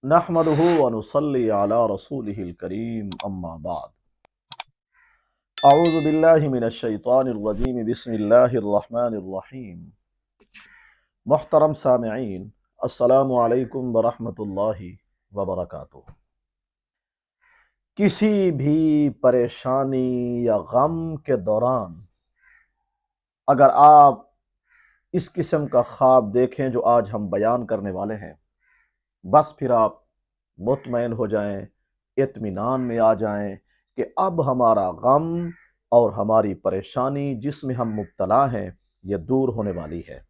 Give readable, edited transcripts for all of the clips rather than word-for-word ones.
नहमदुहु व नुसल्ली अला रसूलिहिल करीम अम्मा बाद। अऊज़ु बिल्लाहि मिनश शैतानिर रजीम बिस्मिल्लाहिर रहमानिर रहीम। मुहतरम सामिईन, अस्सलामु अलैकुम व रहमतुल्लाहि व बरकातुहू। किसी भी परेशानी या गम के दौरान अगर आप इस किस्म का ख्वाब देखें जो आज हम बयान करने वाले हैं, बस फिर आप मुतमईन हो जाएं, इत्मीनान में आ जाएं कि अब हमारा गम और हमारी परेशानी जिसमें हम मुब्तला हैं ये दूर होने वाली है।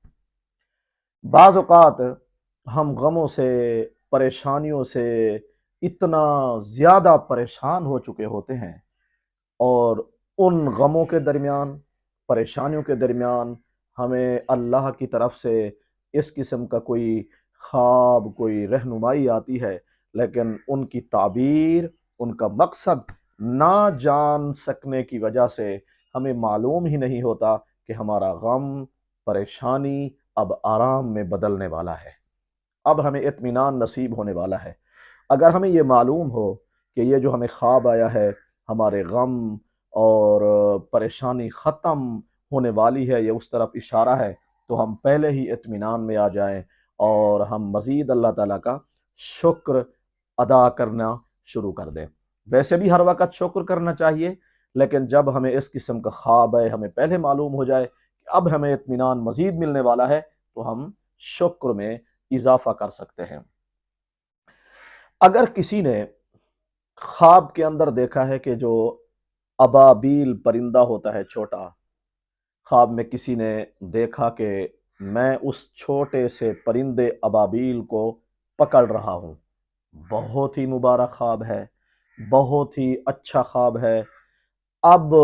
बाज़ औक़ात हम गमों से, परेशानियों से इतना ज़्यादा परेशान हो चुके होते हैं और उन गमों के दरमियान, परेशानियों के दरमियान हमें अल्लाह की तरफ से इस किस्म का कोई ख्वाब, कोई रहनुमाई आती है, लेकिन उनकी ताबीर, उनका मकसद ना जान सकने की वजह से हमें मालूम ही नहीं होता कि हमारा गम, परेशानी अब आराम में बदलने वाला है, अब हमें इत्मीनान नसीब होने वाला है। अगर हमें ये मालूम हो कि ये जो हमें ख्वाब आया है, हमारे गम और परेशानी ख़त्म होने वाली है, ये उस तरफ इशारा है, तो हम पहले ही इत्मीनान में आ जाएं और हम मज़ीद अल्लाह ताला का शुक्र अदा करना शुरू कर दें। वैसे भी हर वक़्त शुक्र करना चाहिए, लेकिन जब हमें इस किस्म का ख्वाब है, हमें पहले मालूम हो जाए कि अब हमें इत्मीनान मज़ीद मिलने वाला है, तो हम शुक्र में इजाफ़ा कर सकते हैं। अगर किसी ने ख्वाब के अंदर देखा है कि जो अबाबील परिंदा होता है छोटा, ख्वाब में किसी ने देखा कि मैं उस छोटे से परिंदे अबाबील को पकड़ रहा हूँ, बहुत ही मुबारक ख्वाब है, बहुत ही अच्छा ख्वाब है। अब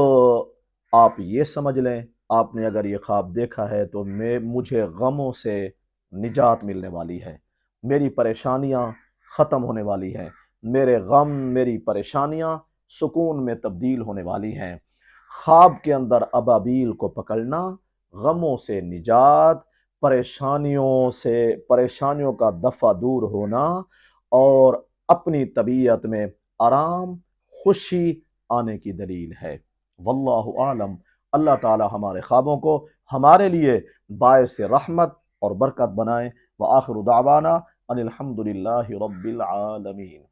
आप ये समझ लें, आपने अगर ये ख्वाब देखा है तो मुझे गमों से निजात मिलने वाली है, मेरी परेशानियां ख़त्म होने वाली हैं, मेरे गम, मेरी परेशानियां सुकून में तब्दील होने वाली हैं। ख्वाब के अंदर अबाबील को पकड़ना, गमों से निजात, परेशानियों का दफ़ा दूर होना और अपनी तबीयत में आराम, खुशी आने की दलील है। वल्लाहु आलम। अल्लाह ताला हमारे ख्वाबों को हमारे लिए बायस रहमत और बरकत बनाए। व आखिरु दावाना अनिल हम्दुलिल्लाहि रब्बिल आलमीन।